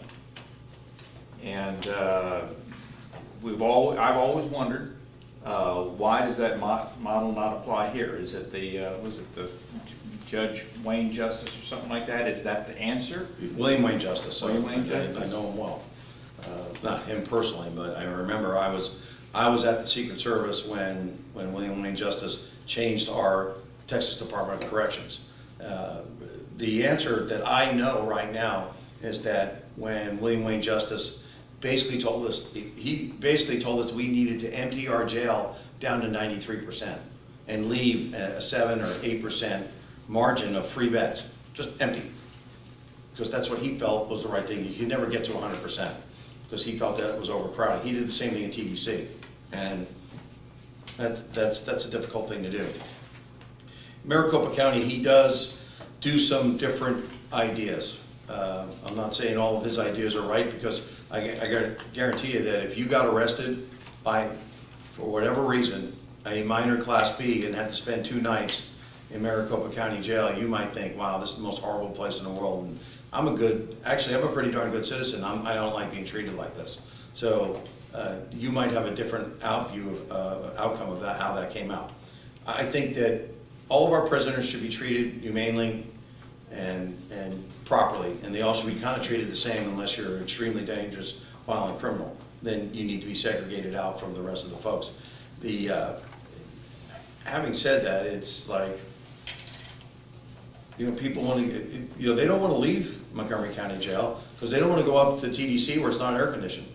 And I've always wondered, why does that model not apply here? Is it was it the Judge Wayne Justice or something like that? Is that the answer? William Wayne Justice. William Wayne Justice. I know him well. Not him personally, but I remember I was at the Secret Service when William Wayne Justice changed our Texas Department of Corrections. The answer that I know right now is that when William Wayne Justice basically told us we needed to empty our jail down to 93% and leave a 7 or 8% margin of free beds, just empty. Because that's what he felt was the right thing. You could never get to 100% because he felt that it was overcrowded. He did the same thing at TDC, and that's a difficult thing to do. Maricopa County, he does do some different ideas. I'm not saying all of his ideas are right, because I guarantee you that if you got arrested for whatever reason, a minor Class B, and had to spend 2 nights in Maricopa County Jail, you might think, wow, this is the most horrible place in the world. And I'm a pretty darn good citizen. I don't like being treated like this. So you might have a different outcome of that, how that came out. I think that all of our prisoners should be treated humanely and properly, and they all should be kind of treated the same, unless you're an extremely dangerous, violent criminal. Then you need to be segregated out from the rest of the folks. Having said that, it's like, people want to, they don't want to leave Montgomery County Jail because they don't want to go up to TDC where it's not air conditioned.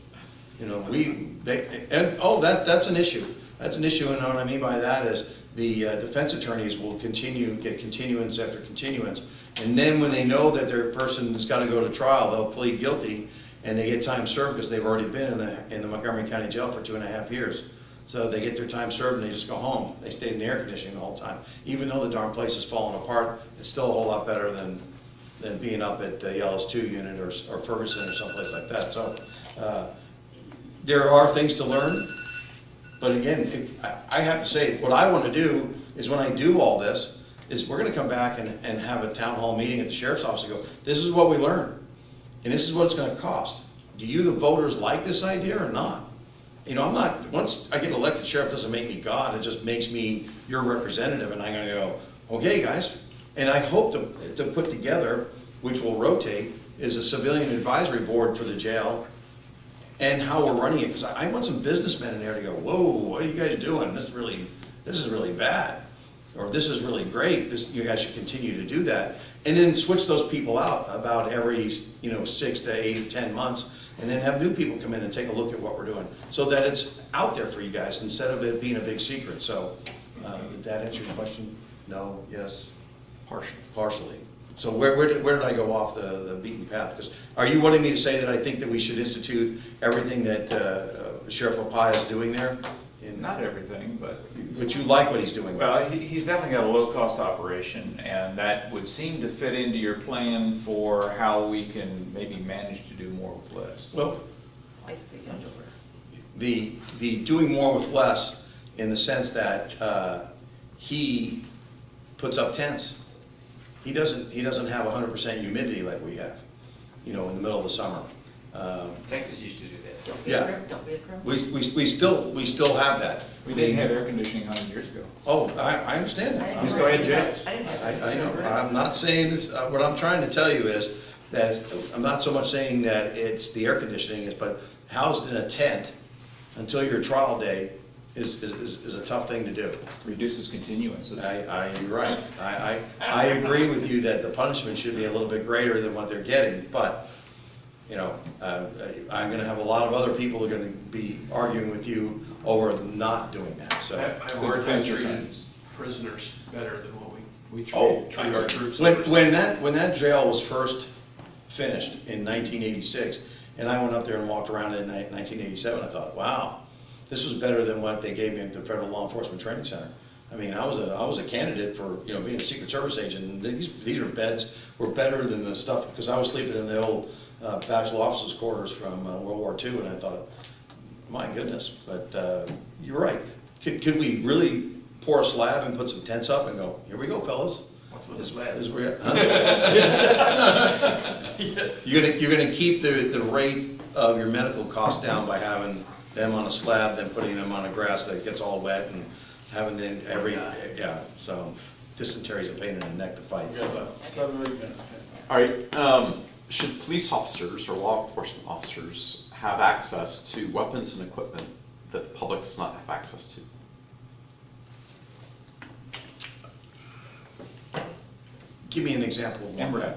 That's an issue. That's an issue, and what I mean by that is the defense attorneys will get continuance after continuance, and then when they know that their person has got to go to trial, they'll plead guilty, and they get time served because they've already been in the Montgomery County Jail for 2.5 years. So they get their time served and they just go home. They stayed in the air conditioning the whole time. Even though the darn place is falling apart, it's still a whole lot better than being up at the Yellows 2 unit or Ferguson or someplace like that. So there are things to learn. But again, I have to say, what I want to do is, when I do all this, is we're going to come back and have a town hall meeting at the sheriff's office and go, this is what we learned, and this is what it's going to cost. Do you, the voters, like this idea or not? Once I get elected, sheriff doesn't make me God, it just makes me your representative, and I'm going to go, okay, guys. And I hope to put together, which will rotate, is a civilian advisory board for the jail and how we're running it, because I want some businessmen in there to go, whoa, what are you guys doing? This is really bad, or this is really great. You guys should continue to do that, and then switch those people out about every 6 to 8, 10 months, and then have new people come in and take a look at what we're doing, so that it's out there for you guys instead of it being a big secret. So, did that answer your question? No, yes, partially. So where did I go off the beaten path? Because are you wanting me to say that I think that we should institute everything that Sheriff Opaya is doing there? Not everything, but you like what he's doing? Well, he's definitely got a low-cost operation, and that would seem to fit into your plan for how we can maybe manage to do more with less. Well, the doing more with less, in the sense that he puts up tents. He doesn't have 100% humidity like we have, in the middle of the summer. Texas used to do that. Don't be a criminal. We still have that. We didn't have air conditioning 100 years ago. Oh, I understand that. We still had jets. I know. I'm not saying this. What I'm trying to tell you is that I'm not so much saying that it's the air conditioning, but housed in a tent until your trial day is a tough thing to do. Reduces continuances. You're right. I agree with you that the punishment should be a little bit greater than what they're getting, but you know, I'm gonna have a lot of other people who are gonna be arguing with you over not doing that, so. I've heard they treated prisoners better than what we treat our troops. When that jail was first finished in 1986, and I went up there and walked around in 1987, I thought, wow, this was better than what they gave me at the Federal Law Enforcement Training Center. I mean, I was a candidate for, you know, being a Secret Service agent, and these are beds were better than the stuff, because I was sleeping in the old bachelor officers' quarters from World War II, and I thought, my goodness, but you're right. Could we really pour a slab and put some tents up and go, here we go, fellas? What's with the slab? You're gonna keep the rate of your medical costs down by having them on a slab, then putting them on a grass that gets all wet, and having them yeah, so dysentery's a pain in the neck to fight. We got about 7 or 8 minutes. All right, should police officers or law enforcement officers have access to weapons and equipment that the public does not have access to? Give me an example of one. MRAP.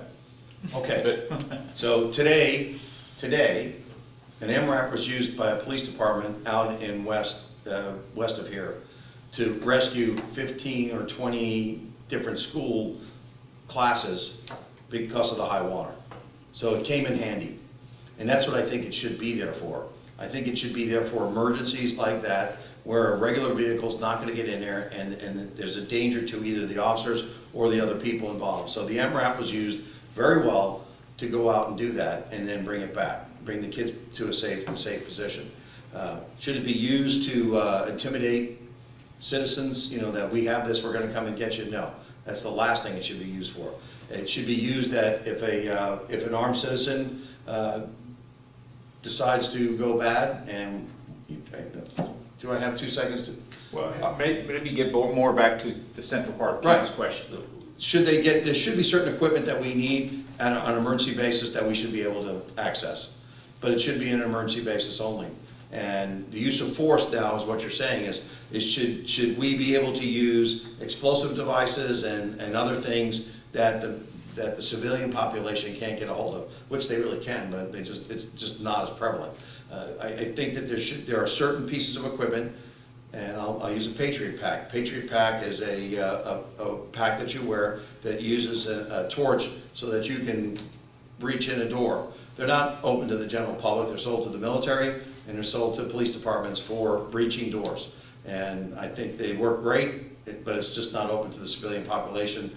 Okay, so today, an MRAP was used by a police department out in west of here to rescue 15 or 20 different school classes because of the high water. So it came in handy. And that's what I think it should be there for. I think it should be there for emergencies like that, where a regular vehicle's not gonna get in there, and there's a danger to either the officers or the other people involved. So the MRAP was used very well to go out and do that, and then bring it back, bring the kids to a safe position. Should it be used to intimidate citizens, you know, that we have this, we're gonna come and get you? No, that's the last thing it should be used for. It should be used that if an armed citizen decides to go bad, and do I have 2 seconds to? Well, maybe get more back to the central part of Ken's question. There should be certain equipment that we need on an emergency basis that we should be able to access. But it should be on an emergency basis only. And the use of force now is what you're saying is should we be able to use explosive devices and other things that the civilian population can't get a hold of, which they really can, but it's just not as prevalent. I think that there are certain pieces of equipment, and I'll use a Patriot Pack. Patriot Pack is a pack that you wear that uses a torch so that you can breach in a door. They're not open to the general public. They're sold to the military, and they're sold to police departments for breaching doors. And I think they work great, but it's just not open to the civilian population.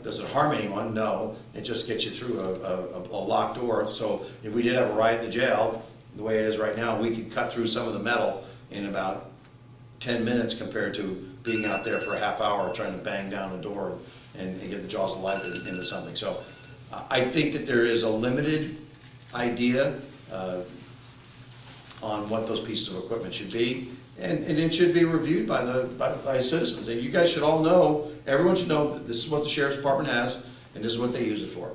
Does it harm anyone? No. It just gets you through a locked door. So if we did have a riot in the jail, the way it is right now, we could cut through some of the metal in about 10 minutes compared to being out there for a half hour trying to bang down a door and get the jaws of life into something. So I think that there is a limited idea on what those pieces of equipment should be, and it should be reviewed by citizens. And you guys should all know, everyone should know that this is what the Sheriff's Department has, and this is what they use it for.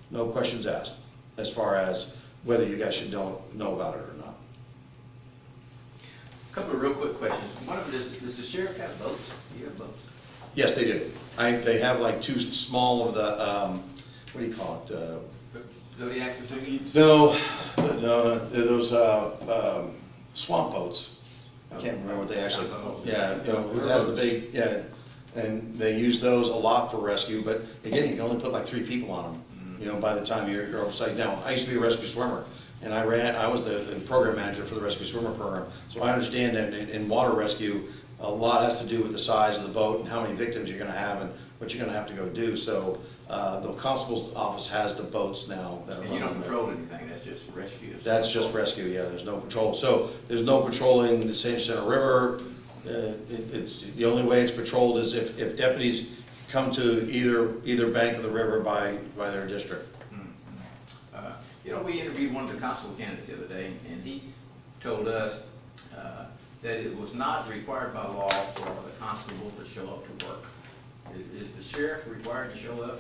No questions asked, as far as whether you guys should know about it or not. A couple of real quick questions. One of them is, does the sheriff have boats? Do you have boats? Yes, they do. They have like 2 small of the, what do you call it? Zodiac Pursuits? No, those swamp boats. I can't remember what they actually, yeah, you know, it has the big, yeah, and they use those a lot for rescue, but again, you can only put like 3 people on them, you know, by the time you're oversight. Now, I used to be a rescue swimmer, and I was the program manager for the rescue swimmer program, so I understand that in water rescue, a lot has to do with the size of the boat and how many victims you're gonna have and what you're gonna have to go do. So the constable's office has the boats now. And you don't patrol anything, that's just rescue? That's just rescue, yeah, there's no patrol. So there's no patrolling the San Jacinto River. It's the only way it's patrolled is if deputies come to either bank of the river by their district. You know, we interviewed one of the constable candidates the other day, and he told us that it was not required by law for the constable to show up to work. Is the sheriff required to show up?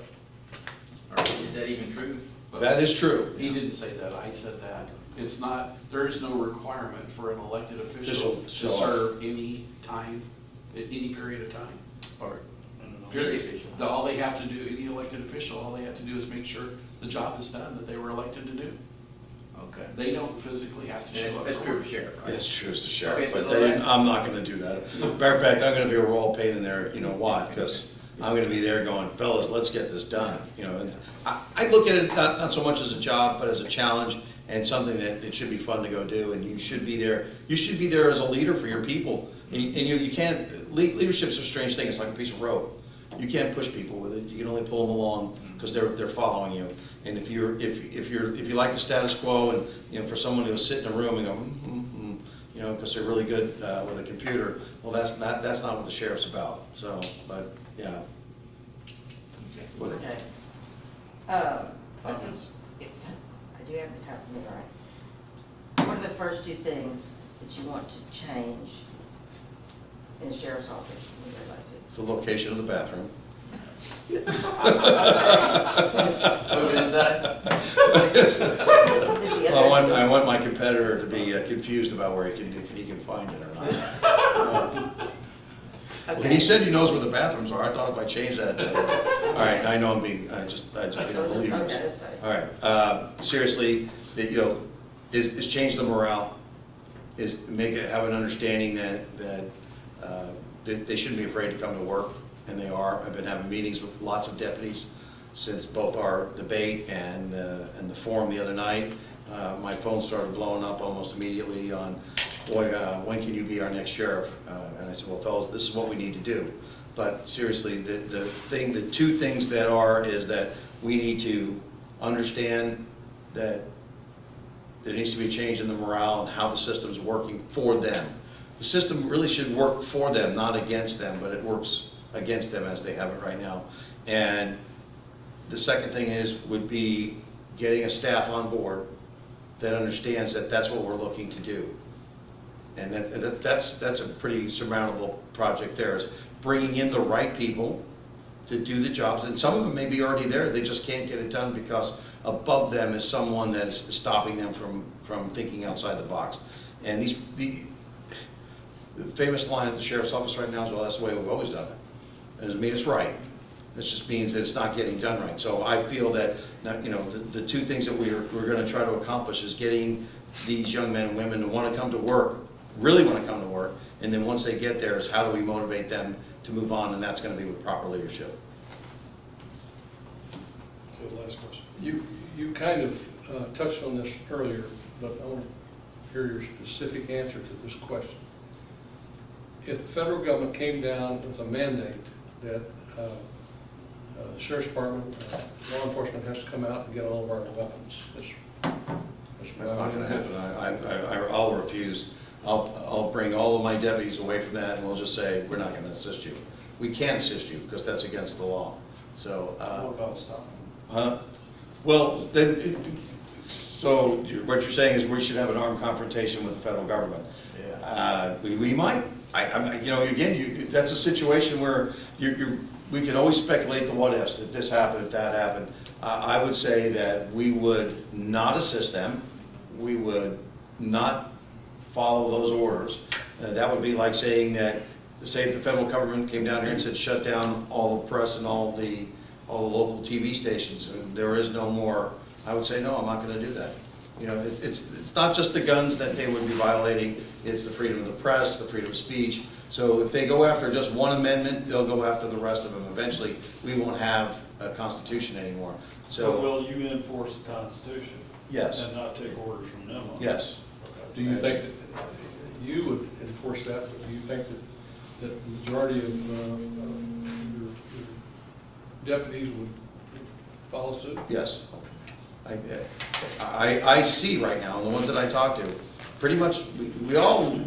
Or is that even true? That is true. He didn't say that, I said that. It's not, there is no requirement for an elected official to Show up. serve any time, at any period of time. Or, Period. All they have to do, any elected official, all they have to do is make sure the job is done that they were elected to do. Okay, they don't physically have to show up. That's true for sheriff, right? It's true as the Okay, sheriff, but well, that- I'm not gonna do that. Matter of fact, I'm gonna be a raw pain in there, you know why? Because I'm gonna be there going, fellas, let's get this done, you know. And I look at it not so much as a job, but as a challenge and something that it should be fun to go do, and you should be there. You should be there as a leader for your people. And you can't, leadership's a strange thing, it's like a piece of rope. You can't push people with it, you can only pull them along because they're following you. And if you like the status quo, and, you know, for someone to sit in a room and go, you know, because they're really good with a computer, well, that's not what the sheriff's about. So, but, yeah. Okay. I do have the time for me, right? What are the first two things that you want to change in the sheriff's office? What would you like to? It's the location of the bathroom. Move it inside? Is it the other? I want my competitor to be confused about where if he can find it or not. Well, he said he knows where the bathrooms are. I thought if I changed that. All right, I know I'm being, I just can't believe Okay, this. that's fine. All right, seriously, that, you know, is change the morale, is make it, have an understanding that they shouldn't be afraid to come to work, and they are. I've been having meetings with lots of deputies since both our debate and the forum the other night. My phone started blowing up almost immediately on, boy, when can you be our next sheriff? And I said, well, fellas, this is what we need to do. But seriously, the two things that is that we need to understand that there needs to be a change in the morale and how the system's working for them. The system really should work for them, not against them, but it works against them as they have it right now. And the second thing would be getting a staff on board that understands that that's what we're looking to do. And that's a pretty surmountable project there, is bringing in the right people to do the jobs. And some of them may be already there, they just can't get it done because above them is someone that is stopping them from thinking outside the box. And the famous line at the sheriff's office right now is, well, that's the way we've always done it. It doesn't mean it's right. It just means that it's not getting done right. So I feel that, you know, the two things that we're going to try to accomplish is getting these young men and women to want to come to work, really want to come to work, and then once they get there is how do we motivate them to move on, and that's going to be with proper leadership. Okay, last question. You kind of touched on this earlier, but I want to hear your specific answer to this question. If the federal government came down with a mandate that the sheriff's department, law enforcement has to come out and get all of our weapons, That's not going to happen. I'll refuse. I'll bring all of my deputies away from that, and we'll just say, we're not going to assist you. We can't assist you, because that's against the law. So, What about stopping? well, then, so what you're saying is we should have an armed confrontation with the federal government. We might. You know, again, that's a situation where we can always speculate the what ifs, if this happened, if that happened. I would say that we would not assist them. We would not follow those orders. That would be like saying that, say if the federal government came down here and said shut down all the press and all the local TV stations, and there is no more, I would say, no, I'm not going to do that. You know, it's not just the guns that they would be violating, it's the freedom of the press, the freedom of speech. So if they go after just one amendment, they'll go after the rest of them. Eventually, we won't have a constitution anymore. So will you enforce the Constitution? Yes. And not take orders from them on it? Yes. Do you think that you would enforce that, but do you think that the majority of your deputies would follow suit? Yes. I see right now, the ones that I talk to, pretty much, we all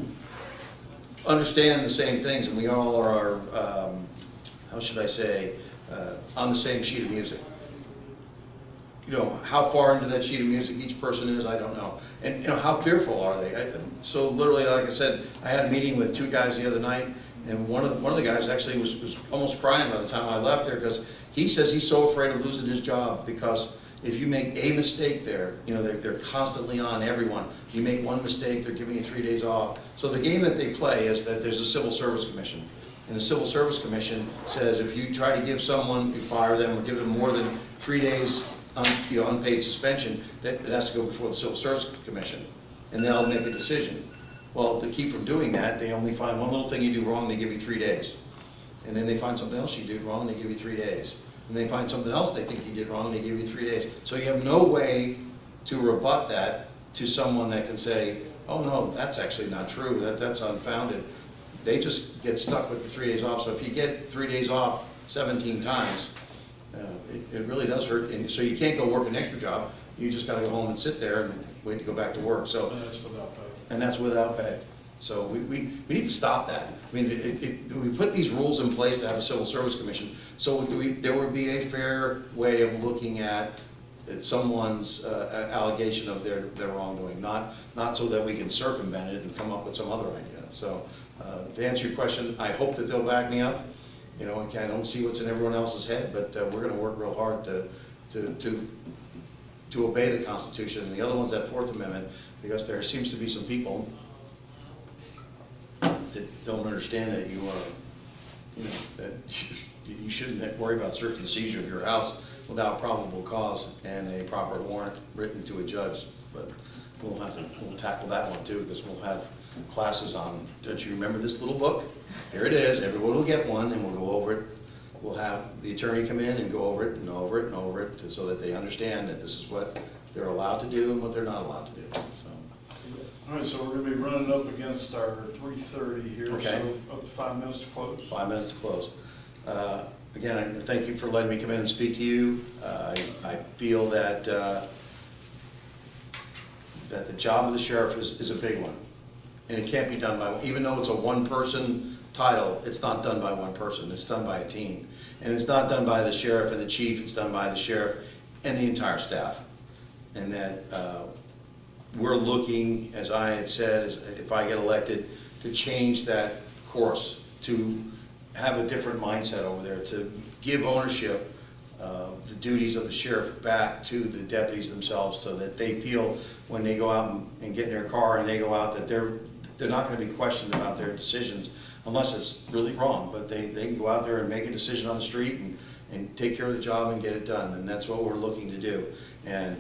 understand the same things, and we all are, how should I say, on the same sheet of music. You know, how far into that sheet of music each person is, I don't know. And, you know, how fearful are they? So literally, like I said, I had a meeting with two guys the other night, and one of the guys actually was almost crying by the time I left there, because he says he's so afraid of losing his job, because if you make a mistake there, you know, they're constantly on everyone. You make one mistake, they're giving you 3 days off. So the game that they play is that there's a Civil Service Commission. And the Civil Service Commission says if you try to give someone, you fire them or give them more than 3 days unpaid suspension, that it has to go before the Civil Service Commission, and they'll make a decision. Well, to keep from doing that, they only find one little thing you do wrong, they give you 3 days. And then they find something else you did wrong, they give you 3 days. And they find something else they think you did wrong, they give you 3 days. So you have no way to rebut that to someone that can say, oh no, that's actually not true, that's unfounded. They just get stuck with the 3 days off. So if you get 3 days off 17 times, it really does hurt. And so you can't go work an extra job, you just gotta go home and sit there and wait to go back to work, so. And that's without pay. And that's without pay. So we need to stop that. I mean, we put these rules in place to have a Civil Service Commission, so there would be a fair way of looking at someone's allegation of their wrongdoing, not so that we can circumvent it and come up with some other idea. So to answer your question, I hope that they'll back me up. You know, I don't see what's in everyone else's head, but we're gonna work real hard to obey the Constitution. And the other one's that Fourth Amendment, because there seems to be some people that don't understand that that you shouldn't worry about search and seizure of your house without probable cause and a proper warrant written to a judge. But we'll tackle that one too, because we'll have classes on, don't you remember this little book? Here it is, everyone will get one, and we'll go over it. We'll have the attorney come in and go over it and over it and over it, so that they understand that this is what they're allowed to do and what they're not allowed to do. So. All right, so we're gonna be running up against our 3:30 here, Okay. so up to 5 minutes to close. 5 minutes to close. Again, I thank you for letting me come in and speak to you. I feel that that the job of the sheriff is a big one, and it can't be done by, even though it's a one-person title, it's not done by one person, it's done by a team. And it's not done by the sheriff and the chief, it's done by the sheriff and the entire staff. And that we're looking, as I had said, if I get elected, to change that course, to have a different mindset over there, to give ownership of the duties of the sheriff back to the deputies themselves, so that they feel when they go out and get in their car and they go out, that they're not going to be questioned about their decisions unless it's really wrong. But they can go out there and make a decision on the street and take care of the job and get it done. And that's what we're looking to do. And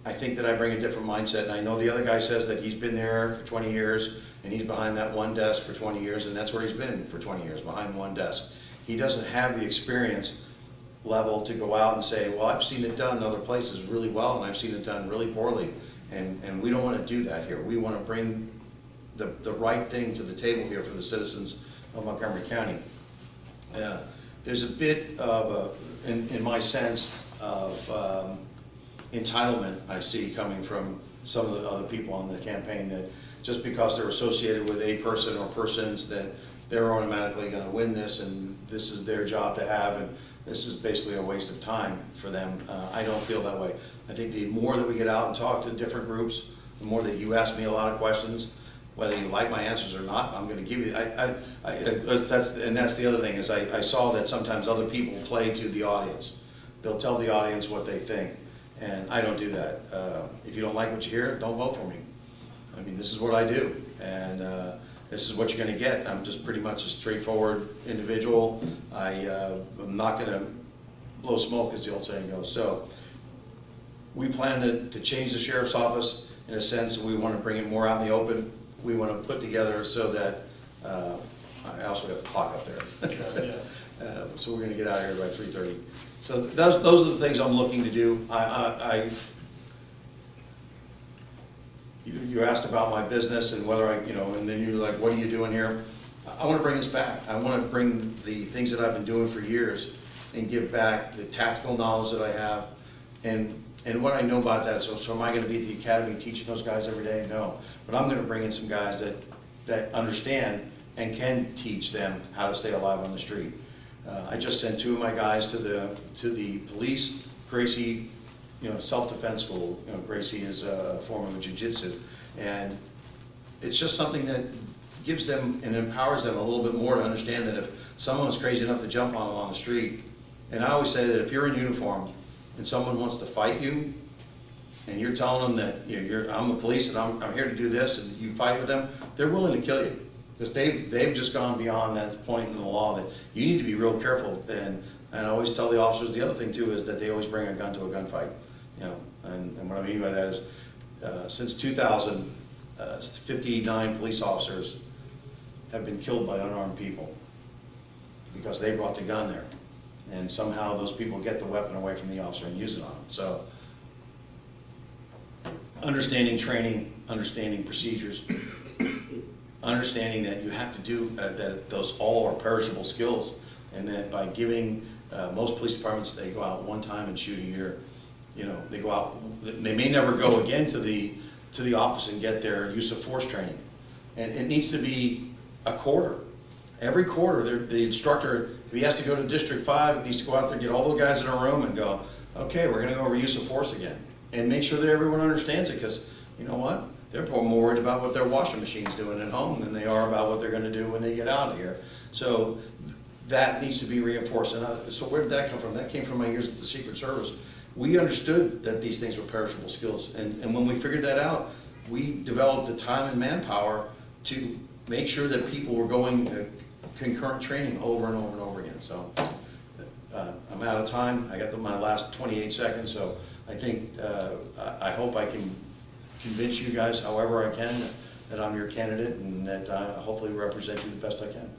I think that I bring a different mindset, and I know the other guy says that he's been there for 20 years, and he's behind that one desk for 20 years, and that's where he's been for 20 years, behind one desk. He doesn't have the experience level to go out and say, well, I've seen it done in other places really well, and I've seen it done really poorly, and we don't want to do that here. We want to bring the right thing to the table here for the citizens of Montgomery County. There's a bit of, in my sense, of entitlement I see coming from some of the other people on the campaign, that just because they're associated with a person or persons, that they're automatically going to win this, and this is their job to have, and this is basically a waste of time for them. I don't feel that way. I think the more that we get out and talk to different groups, the more that you ask me a lot of questions, whether you like my answers or not, I'm going to give you. That's the other thing, is I saw that sometimes other people play to the audience. They'll tell the audience what they think. And I don't do that. If you don't like what you hear, don't vote for me. I mean, this is what I do, and this is what you're going to get. I'm just pretty much a straightforward individual. I'm not going to blow smoke, as the old saying goes. So we plan to change the sheriff's office in a sense. We want to bring it more out in the open. We want to put together so that, I also got the clock up there. So we're going to get out of here by 3:30. So those are the things I'm looking to do. You asked about my business and whether and then you're like, what are you doing here? I want to bring this back. I want to bring the things that I've been doing for years and give back the tactical knowledge that I have and what I know about that. So am I going to be at the academy teaching those guys every day? No. But I'm going to bring in some guys that understand and can teach them how to stay alive on the street. I just sent 2 of my guys to the police. Gracie, self-defense school. Gracie is a form of jiu-jitsu, and it's just something that gives them and empowers them a little bit more to understand that if someone's crazy enough to jump on them on the street, and I always say that if you're in uniform and someone wants to fight you, and you're telling them that I'm the police and I'm here to do this, and you fight with them, they're willing to kill you. Because they've just gone beyond that point in the law that you need to be real careful. And And I always tell the officers, the other thing too is that they always bring a gun to a gunfight, you know, and what I mean by that is, since 2000, 59 police officers have been killed by unarmed people because they brought the gun there. And somehow those people get the weapon away from the officer and use it on them. So, understanding training, understanding procedures, understanding that you have to do, that those all are perishable skills, and that by giving, most police departments, they go out one time and shoot a year. You know, they go out, they may never go again to the office and get their use of force training. And it needs to be a quarter. Every quarter, the instructor, if he has to go to District 5, needs to go out there, get all the guys in a room and go, okay, we're gonna go over use of force again. And make sure that everyone understands it, because you know what? They're more worried about what their washing machine's doing at home than they are about what they're gonna do when they get out of here. So that needs to be reinforced. And so where did that come from? That came from my years at the Secret Service. We understood that these things were perishable skills. And when we figured that out, we developed the time and manpower to make sure that people were going concurrent training over and over and over again. So I'm out of time. I got my last 28 seconds, so I think, I hope I can convince you guys however I can that I'm your candidate and that I hopefully represent you the best I can.